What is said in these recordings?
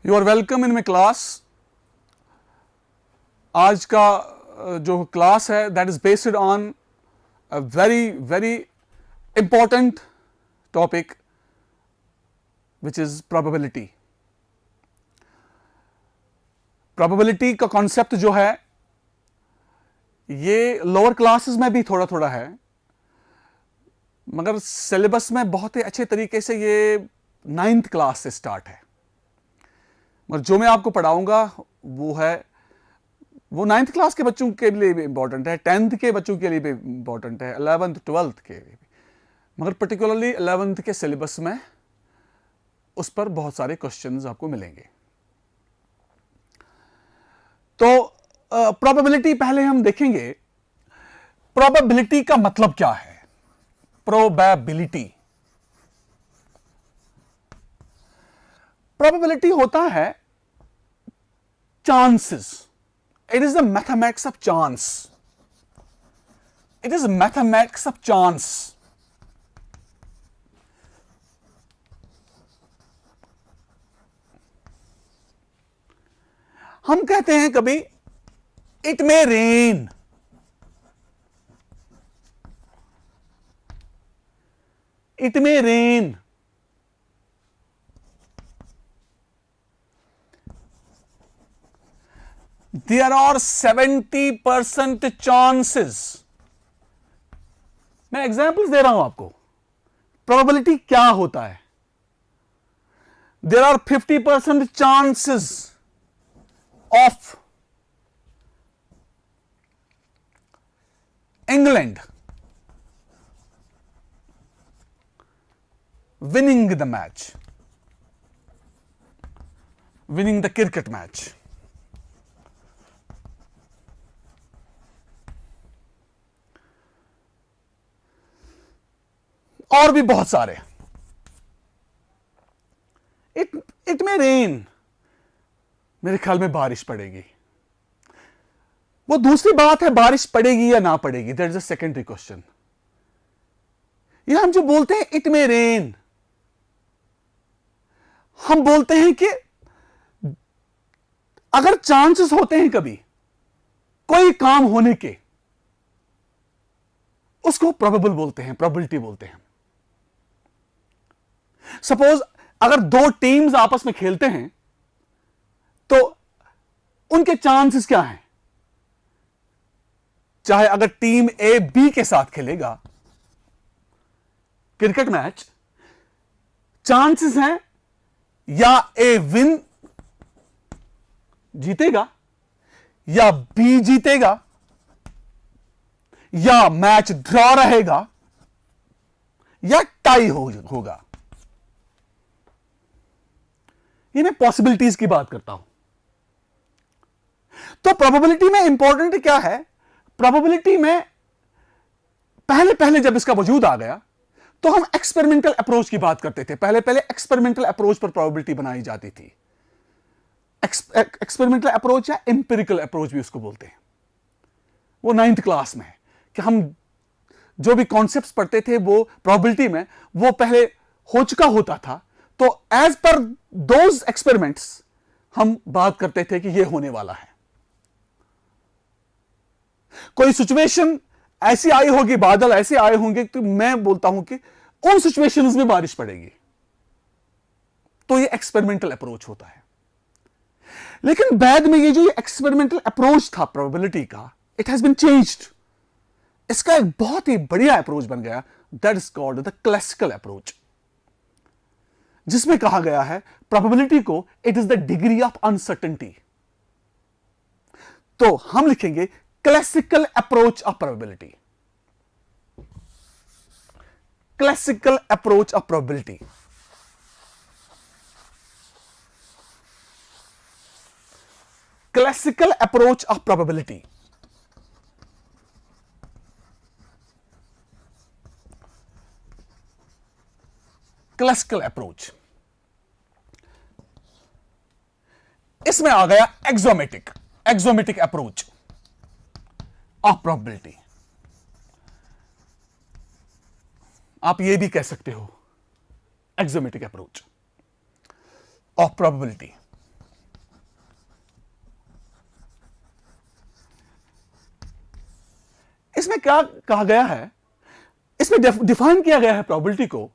You are welcome in my class. आज का जो क्लास है that is based on a very very important topic which is probability. Probability का concept जो है ये लोअर क्लासेस में भी थोड़ा थोड़ा है, मगर सिलेबस में बहुत ही अच्छे तरीके से ये 9th क्लास से स्टार्ट है। मगर जो मैं आपको पढ़ाऊंगा वो 9th क्लास के बच्चों के लिए भी इंपॉर्टेंट है, 10th के बच्चों के लिए भी इंपॉर्टेंट है, 11th 12th के लिए भी, मगर पर्टिकुलरली 11th के सिलेबस में उस पर बहुत सारे क्वेश्चंस आपको मिलेंगे। तो प्रोबेबिलिटी पहले हम देखेंगे। प्रोबेबिलिटी का मतलब क्या है? प्रोबेबिलिटी होता है chances. It is the mathematics of chance. It is mathematics of chance. हम कहते हैं कभी it may rain, it may rain. There are 70% chances। मैं एग्जाम्पल्स दे रहा हूं आपको। प्रोबेबिलिटी क्या होता है? There are 50% chances of England winning the match, winning the cricket match। और भी बहुत सारे। इट में रेन, मेरे ख्याल में बारिश पड़ेगी। वो दूसरी बात है, बारिश पड़ेगी या ना पड़ेगी, that is a secondary question. ये हम जो बोलते हैं इट में रेन, हम बोलते हैं कि अगर चांसेस होते हैं कभी कोई काम होने के, उसको प्रोबेबल बोलते हैं, प्रोबेबिलिटी बोलते हैं। सपोज अगर दो टीम्स आपस में खेलते हैं तो उनके चांसेस क्या हैं? चाहे अगर टीम ए बी के साथ खेलेगा क्रिकेट मैच, चांसेस हैं या ए विन जीतेगा या बी जीतेगा या मैच ड्रॉ रहेगा या टाई होगा। ये मैं पॉसिबिलिटीज की बात करता हूं। तो प्रोबेबिलिटी में इंपॉर्टेंट क्या है? प्रोबेबिलिटी में पहले पहले जब इसका वजूद आ गया तो हम एक्सपेरिमेंटल अप्रोच की बात करते थे। पहले पहले एक्सपेरिमेंटल अप्रोच पर प्रोबेबिलिटी बनाई जाती थी। एक्सपेरिमेंटल अप्रोच या एम्पिरिकल अप्रोच भी उसको बोलते हैं। वो 9th क्लास में है कि हम जो भी कॉन्सेप्ट्स पढ़ते थे वो प्रोबेबिलिटी में वो पहले हो चुका होता था। तो एज पर दोज एक्सपेरिमेंट्स हम बात करते थे कि ये होने वाला है। कोई सिचुएशन ऐसी आई होगी, बादल ऐसे आए होंगे, तो मैं बोलता हूं कि उन सिचुएशंस में बारिश पड़ेगी। तो ये एक्सपेरिमेंटल अप्रोच होता है। लेकिन बाद में ये जो एक्सपेरिमेंटल अप्रोच था प्रोबेबिलिटी का, इट हैज बीन चेंज्ड। इसका एक बहुत ही बढ़िया अप्रोच बन गया, that is called the classical approach, जिसमें कहा गया है प्रोबेबिलिटी को it is the degree of uncertainty. तो हम लिखेंगे classical approach of probability. Classical approach of probability. Classical approach of probability. Classical approach. इसमें आ गया एक्सोमेटिक अप्रोच ऑफ प्रोबेबिलिटी। आप ये भी कह सकते हो एक्सोमेटिक अप्रोच ऑफ प्रोबेबिलिटी। इसमें क्या कहा गया है, इसमें डिफाइन किया गया है प्रोबेबिलिटी को,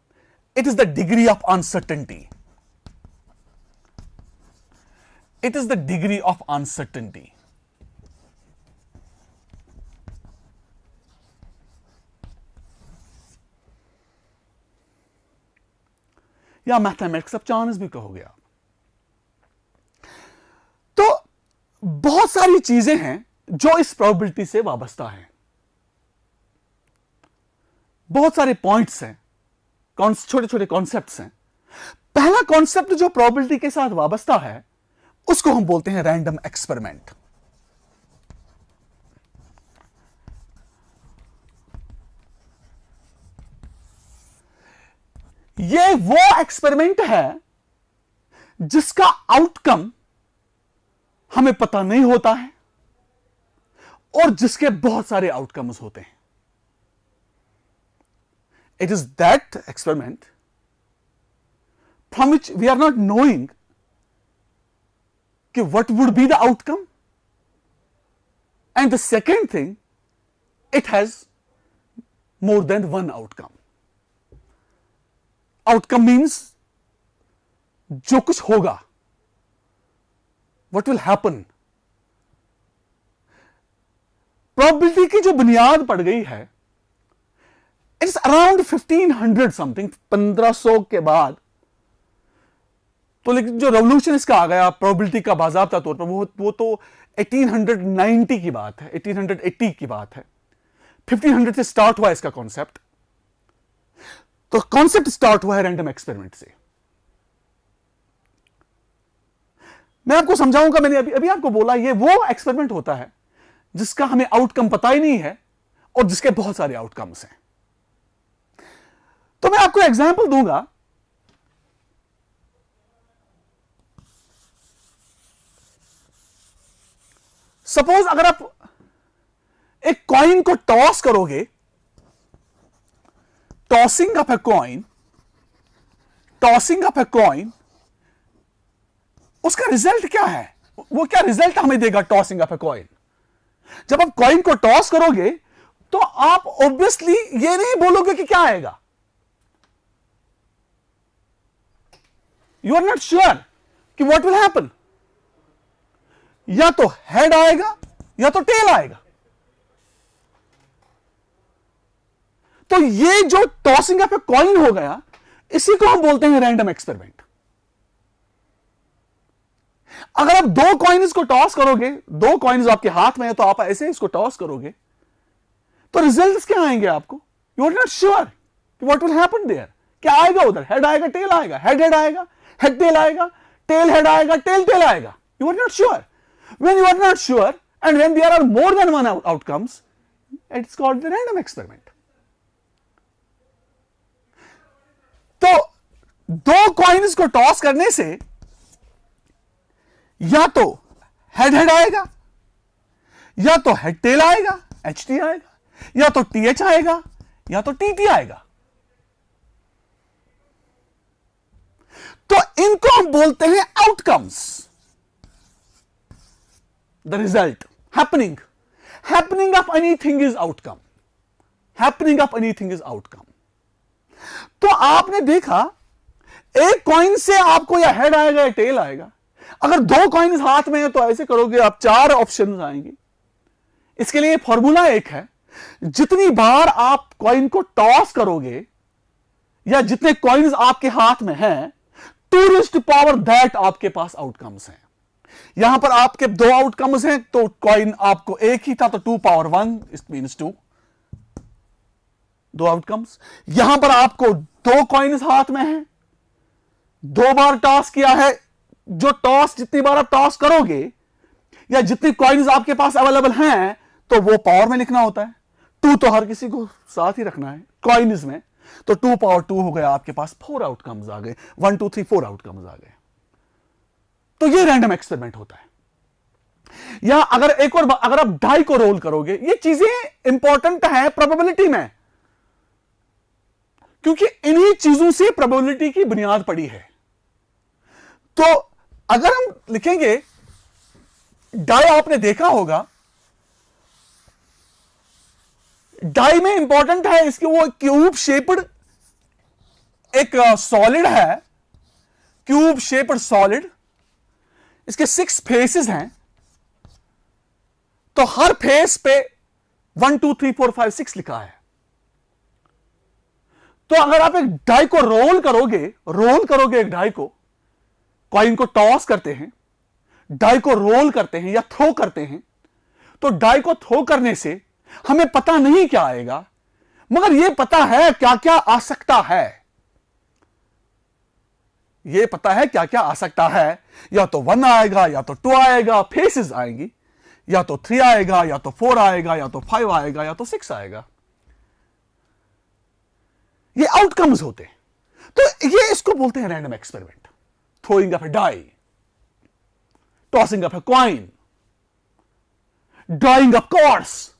it is the degree of uncertainty, it is the degree of uncertainty. या मैथमेटिक्स ऑफ चांस भी कहोगे आप। तो बहुत सारी चीजें हैं जो इस प्रोबेबिलिटी से वाबस्ता हैं, बहुत सारे पॉइंट्स हैं, छोटे छोटे कॉन्सेप्ट्स हैं। पहला कॉन्सेप्ट जो प्रोबेबिलिटी के साथ वाबस्ता है उसको हम बोलते हैं रैंडम एक्सपेरिमेंट। ये वो एक्सपेरिमेंट है जिसका आउटकम हमें पता नहीं होता है और जिसके बहुत सारे आउटकम्स होते हैं। It is that experiment from which we are not knowing कि what would be the outcome, and the second thing, it has more than one outcome. Outcome means जो कुछ होगा, व्हाट विल हैपन। प्रोबेबिलिटी की जो बुनियाद पड़ गई है, इट्स अराउंड 1500 समथिंग, 1500 के बाद। तो लेकिन जो रेवोल्यूशन इसका आ गया प्रोबेबिलिटी का बाज़ाब्ता तौर पर, वो तो 1890 की बात है, 1880 की बात है। 1500 से स्टार्ट हुआ इसका कॉन्सेप्ट। तो कॉन्सेप्ट स्टार्ट हुआ है रैंडम एक्सपेरिमेंट से। मैं आपको समझाऊंगा, मैंने अभी आपको बोला, ये वो एक्सपेरिमेंट होता है जिसका हमें आउटकम पता ही नहीं है और जिसके बहुत सारे आउटकम्स हैं। तो मैं आपको एग्जांपल दूंगा। सपोज अगर आप एक कॉइन को टॉस करोगे, tossing up a coin, tossing up a coin, उसका रिजल्ट क्या है? वो क्या रिजल्ट हमें देगा टॉसिंग अप ए कॉइन? जब आप कॉइन को टॉस करोगे तो आप ऑब्वियसली ये नहीं बोलोगे कि क्या आएगा। यू आर नॉट श्योर कि व्हाट विल हैपन। या तो हेड आएगा या तो टेल आएगा। तो ये जो टॉसिंग अप ए कॉइन हो गया, इसी को हम बोलते हैं रैंडम एक्सपेरिमेंट। अगर आप दो कॉइन्स को टॉस करोगे, दो कॉइन्स आपके हाथ में है, तो आप ऐसे इसको टॉस करोगे तो रिजल्ट्स क्या आएंगे आपको? You are not sure what will happen there. क्या आएगा उधर? हेड आएगा, टेल आएगा, हेड हेड आएगा, हेड टेल आएगा, टेल हेड आएगा, टेल टेल आएगा। You are not sure. When you are not sure and when there are more than one outcomes, it's called the random experiment. तो दो coins को toss करने से या तो हेड हेड आएगा, या तो हेड टेल आएगा, एच टी आएगा, या तो टी एच आएगा, या तो टी टी आएगा। तो इनको हम बोलते हैं outcomes. The result, happening of anything is outcome. Happening of anything is outcome. तो आपने देखा, एक कॉइन से आपको या हेड आएगा या टेल आएगा। अगर दो कॉइन्स हाथ में है तो ऐसे करोगे, आप चार ऑप्शंस आएंगे। इसके लिए फॉर्मूला एक है, जितनी बार आप कॉइन को टॉस करोगे या जितने कॉइन्स आपके हाथ में हैं, 2 दैट आपके पास आउटकम्स हैं। यहां पर आपके दो आउटकम्स हैं, तो कॉइन आपको एक ही था, तो 2 इट मीन्स 2, दो आउटकम्स। यहां पर आपको दो कॉइन्स हाथ में हैं, दो बार टॉस किया है। जो टॉस, जितनी बार आप टॉस करोगे या जितनी कॉइन्स आपके पास अवेलेबल हैं, तो वो पावर में लिखना होता है। 2 तो हर किसी को साथ ही रखना है कॉइन्स में, तो 2 हो गया आपके पास, 4 आउटकम्स आ गए, 1 2 3 4 आउटकम्स आ गए। तो ये रैंडम एक्सपेरिमेंट होता है। या अगर एक और अगर आप डाई को रोल करोगे, ये चीजें इंपॉर्टेंट है प्रोबेबिलिटी में, क्योंकि इन्हीं चीजों से प्रोबेबिलिटी की बुनियाद पड़ी है। तो अगर हम लिखेंगे, डाई आपने देखा होगा, डाई में इंपॉर्टेंट है इसकी, वो क्यूब शेप्ड एक सॉलिड है, क्यूब शेप्ड सॉलिड, इसके 6 फेसेस हैं, तो हर फेस पे 1 2 3 4 5 6 लिखा है। तो अगर आप एक डाई को रोल करोगे एक डाई को, कॉइन को टॉस करते हैं, डाई को रोल करते हैं या थ्रो करते हैं, तो डाई को थ्रो करने से हमें पता नहीं क्या आएगा, मगर यह पता है क्या क्या आ सकता है। यह पता है क्या क्या आ सकता है, या तो 1 आएगा, या तो 2 आएगा, फेसेस आएंगी, या तो 3 आएगा, या तो 4 आएगा, या तो 5 आएगा, या तो 6 आएगा। ये आउटकम्स होते हैं। तो ये इसको बोलते हैं random experiment. Throwing up a die, tossing up a coin, drawing up cards,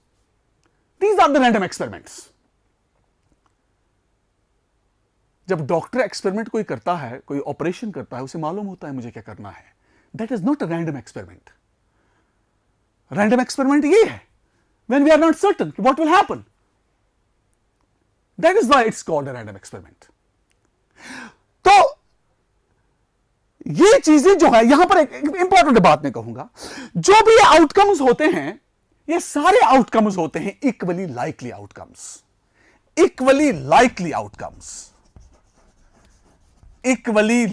these are the random experiments. जब डॉक्टर एक्सपेरिमेंट कोई करता है, कोई ऑपरेशन करता है, उसे मालूम होता है मुझे क्या करना है। That is not a random experiment. Random experiment ये है when we are not certain what will happen. That is why it's called a random experiment. तो ये चीजें जो है, यहां पर एक इंपॉर्टेंट बात मैं कहूंगा, जो भी आउटकम्स होते हैं, ये सारे आउटकम्स होते हैं equally likely outcomes. Equally likely outcomes, equally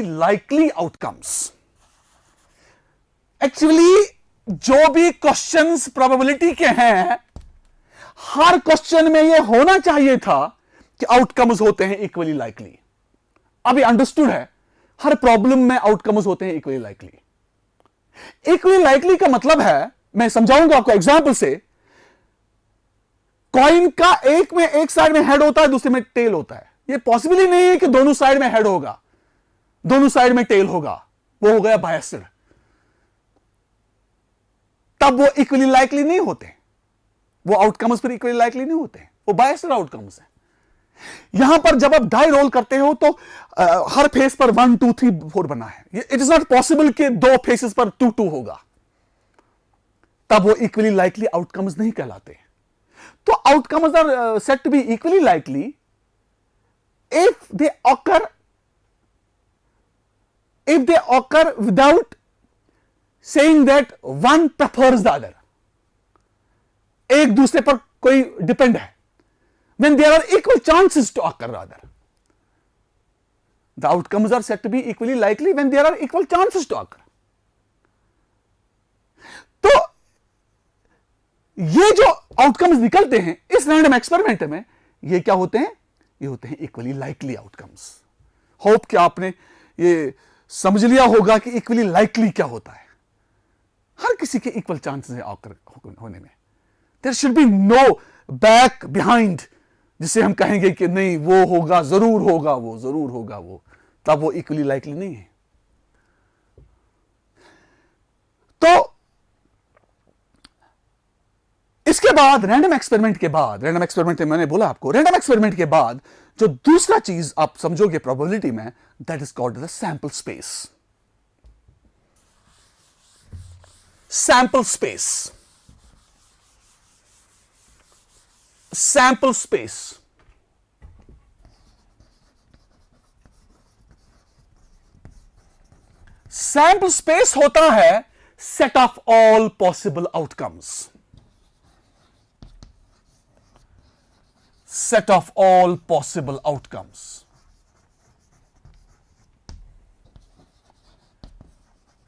likely outcomes. Actually जो भी क्वेश्चंस प्रोबेबिलिटी के हैं, हर क्वेश्चन में यह होना चाहिए था कि आउटकम्स होते हैं इक्वली लाइकली। अब ये अंडरस्टूड है, हर प्रॉब्लम में आउटकम्स होते हैं इक्वली लाइकली। इक्वली लाइकली का मतलब है, मैं समझाऊंगा आपको एग्जांपल से। कॉइन का एक साइड में हेड होता है, दूसरे में टेल होता है। यह पॉसिबल ही नहीं है कि दोनों साइड में हेड होगा, दोनों साइड में टेल होगा, वो हो गया बायस्ड। तब वो इक्वली लाइकली नहीं होते, वो आउटकम्स फिर इक्वली लाइकली नहीं होते, वो बायस्ड आउटकम्स है। यहां पर जब आप डाई रोल करते हो तो हर फेस पर 1 2 3 4 बना है। इट इज नॉट पॉसिबल कि 2 फेसेस पर 2 2 होगा, तब वो इक्वली लाइकली आउटकम्स नहीं कहलाते। तो outcomes are said to be equally likely if they occur without saying that one prefers the other. एक दूसरे पर कोई डिपेंड है। When there are equal chances to occur, rather, the outcomes are said to be equally likely when there are equal chances to occur. तो ये जो outcomes निकलते हैं इस रैंडम एक्सपेरिमेंट में, ये क्या होते हैं? ये होते हैं इक्वली लाइकली आउटकम्स। होप कि आपने ये समझ लिया होगा कि इक्वली लाइकली क्या होता है। हर किसी के इक्वल चांसेस आकर होने में। There should be no back behind, जिसे हम कहेंगे कि नहीं वो होगा, जरूर होगा वो, जरूर होगा वो, तब वो इक्वली लाइकली नहीं है। तो इसके बाद रैंडम एक्सपेरिमेंट के बाद, रैंडम एक्सपेरिमेंट मैंने बोला आपको, रैंडम एक्सपेरिमेंट के बाद जो दूसरा चीज आप समझोगे प्रोबेबिलिटी में, that is called the sample space. Sample space, sample space. Sample space होता है set of all possible outcomes. Set of all possible outcomes.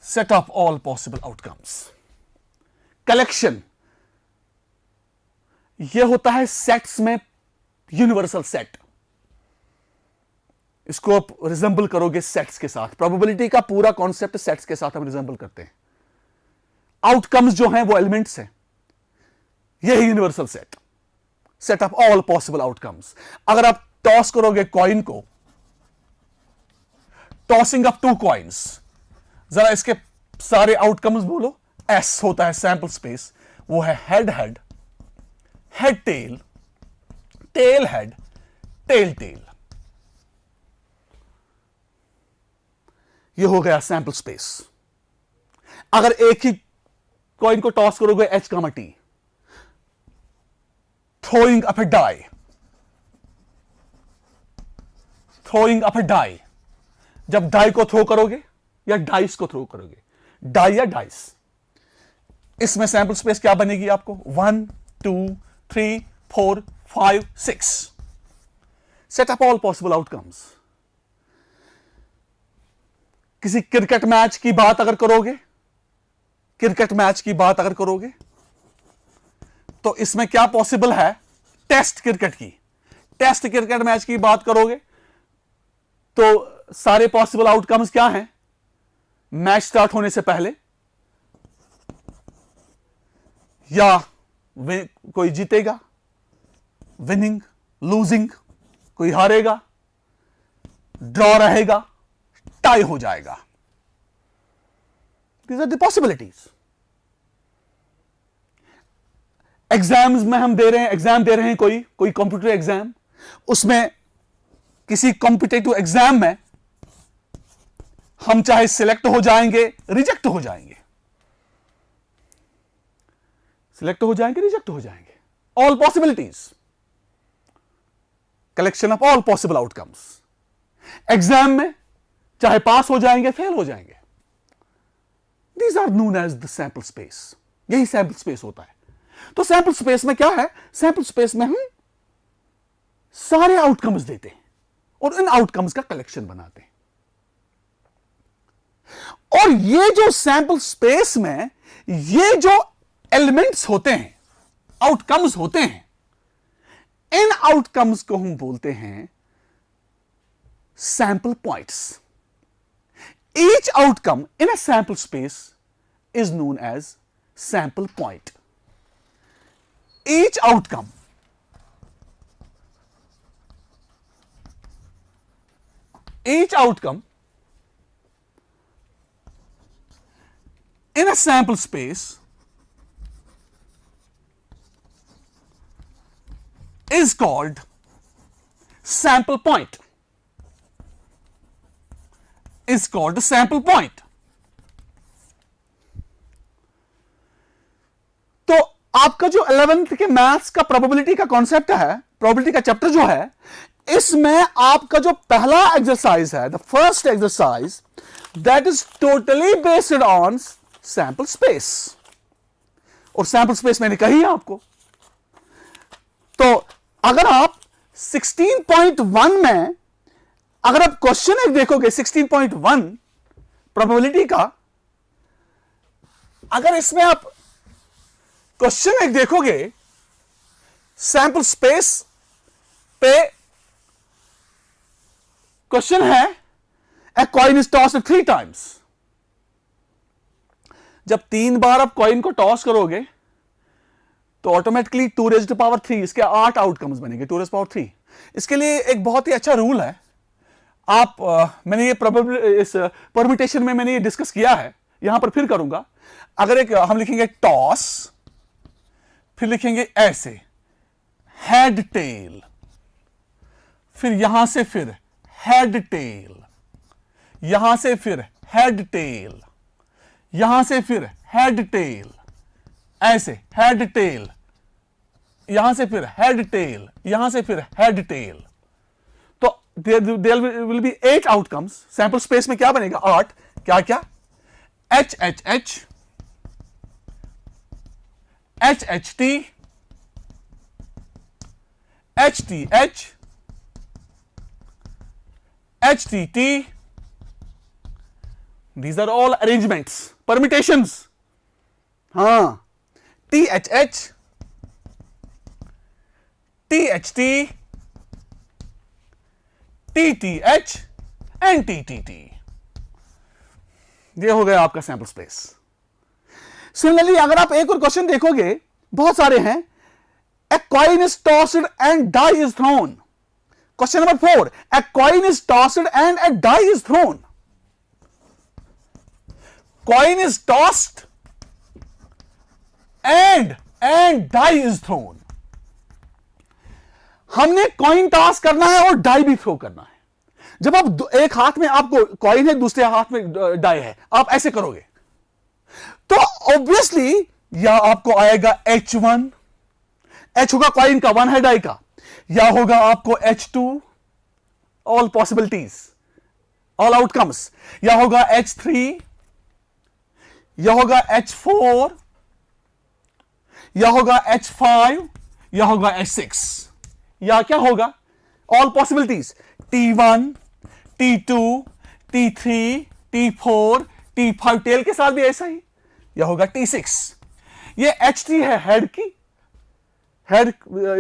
Set of all possible outcomes. Collection, यह होता है सेट्स में यूनिवर्सल सेट। इसको आप resemble करोगे sets के साथ। प्रोबेबिलिटी का पूरा कॉन्सेप्ट सेट्स के साथ हम रिजेंबल करते हैं। आउटकम्स जो हैं वो एलिमेंट्स हैं, यह है universal set. Set of all possible outcomes. अगर आप टॉस करोगे कॉइन को, टॉसिंग अप 2 कॉइन्स, जरा इसके सारे आउटकम्स बोलो। एस होता है सैंपल स्पेस, वो है head head, head tail, tail head, tail tail. ये हो गया सैंपल स्पेस। अगर एक ही कॉइन को टॉस करोगे H comma T, throwing up a die. Throwing up a die. जब डाई को थ्रो करोगे या डाइस को थ्रो करोगे, डाई या डाइस, इसमें सैंपल स्पेस क्या बनेगी आपको? 1 2 3 4 5 6. Set up all possible outcomes. किसी क्रिकेट मैच की बात अगर करोगे, क्रिकेट मैच की बात अगर करोगे तो इसमें क्या पॉसिबल है? टेस्ट क्रिकेट की, टेस्ट क्रिकेट मैच की बात करोगे तो सारे पॉसिबल आउटकम्स क्या हैं? मैच स्टार्ट होने से पहले या कोई जीतेगा, विनिंग, लूजिंग, कोई हारेगा, ड्रॉ रहेगा, टाई हो जाएगा. These are the possibilities. Exams में हम दे रहे हैं, एग्जाम दे रहे हैं, कोई कंप्यूटर एग्जाम, उसमें किसी कॉम्पिटेटिव एग्जाम में हम चाहे सिलेक्ट हो जाएंगे, रिजेक्ट हो जाएंगे, सिलेक्ट हो जाएंगे, रिजेक्ट हो जाएंगे. All possibilities, collection of all possible outcomes. Exam में चाहे पास हो जाएंगे, फेल हो जाएंगे. These are known as the sample space. यही सैंपल स्पेस होता है. तो सैंपल स्पेस में क्या है? सैंपल स्पेस में हम सारे आउटकम्स देते हैं और इन आउटकम्स का कलेक्शन बनाते हैं. और ये जो सैंपल स्पेस में ये जो एलिमेंट्स होते हैं, आउटकम्स होते हैं, इन आउटकम्स को हम बोलते हैं sample points. Each outcome in a sample space is known as sample point. Each outcome in a sample space is called sample point. Is called the sample point. तो आपका जो 11th के मैथ्स का probability का concept है, probability का chapter जो है, इसमें आपका जो पहला एक्सरसाइज है, the first exercise, that is totally based on sample space. और सैंपल स्पेस मैंने कही है आपको. तो अगर आप 16.1 में अगर आप क्वेश्चन एक देखोगे 16.1 प्रोबेबिलिटी का, अगर इसमें आप क्वेश्चन एक देखोगे सैंपल स्पेस पे, क्वेश्चन है a coin is tossed 3 times. जब 3 बार आप कॉइन को टॉस करोगे तो ऑटोमेटिकली 2 raised to power 3, इसके 8 आउटकम्स बनेंगे. 2 raised to power 3. इसके लिए एक बहुत ही अच्छा रूल है. आप मैंने ये इस परम्यूटेशन में मैंने ये डिस्कस किया है, यहां पर फिर करूंगा. अगर एक हम लिखेंगे टॉस, फिर लिखेंगे ऐसे हेड टेल, फिर यहां से फिर हेड टेल, यहां से फिर हेड टेल, यहां से फिर हेड टेल, ऐसे हेड टेल, यहां से फिर हेड टेल, यहां से फिर हेड टेल. तो there will be 8 outcomes. Sample space में क्या बनेगा? 8. क्या क्या? H H H, H H T, H T H, H T T. These are all arrangements, permutations. हाँ, THH, THT, TTH and TTT. ये हो गया आपका सैंपल स्पेस. सिमिलरली अगर आप एक और क्वेश्चन देखोगे, बहुत सारे हैं. A coin is tossed and die is thrown. Question number 4. A coin is tossed and a die is thrown. Coin is tossed and die is thrown. हमने कॉइन टॉस करना है और डाई भी थ्रो करना है. जब आप एक हाथ में आपको कॉइन है, दूसरे हाथ में डाई है, आप ऐसे करोगे तो ऑब्वियसली या आपको आएगा H1, H होगा कॉइन का, वन है डाई का, या होगा आपको H2, all possibilities, all outcomes, या होगा H3, या होगा H4, या होगा H5, या होगा H6, या क्या होगा all possibilities T1, T2, T3, T4, T5, tell के साथ भी ऐसा ही, या होगा T6। ये H3 है हेड की, हेड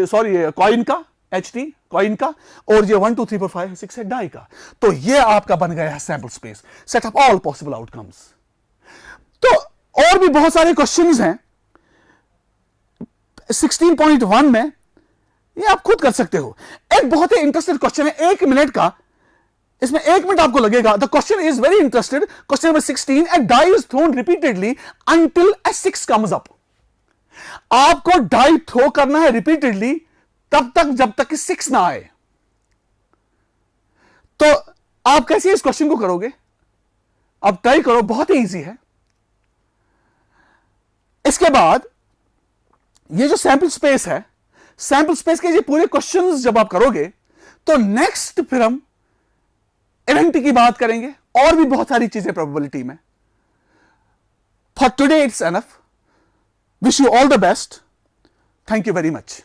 सॉरी कॉइन का, H3 कॉइन का, और ये 1 2 3 4 5 6 है डाई का। तो ये आपका बन गया है sample space, set of all possible outcomes. तो और भी बहुत सारे क्वेश्चंस हैं 16.1 में, ये आप खुद कर सकते हो। एक बहुत ही इंटरेस्टेड क्वेश्चन है, 1 मिनट का, इसमें 1 मिनट आपको लगेगा। The question is very interested. Question number 16, a die is thrown repeatedly until a 6 comes up. आपको डाई थ्रो करना है रिपीटेडली तब तक जब तक कि 6 ना आए। तो आप कैसे इस क्वेश्चन को करोगे? आप ट्राई करो, बहुत ही इजी है। इसके बाद ये जो सैंपल स्पेस है, सैंपल स्पेस के ये पूरे क्वेश्चंस जब आप करोगे तो नेक्स्ट फिर हम इवेंट की बात करेंगे और भी बहुत सारी चीजें प्रोबेबिलिटी में। For today it's enough. Wish you all the best. Thank you very much.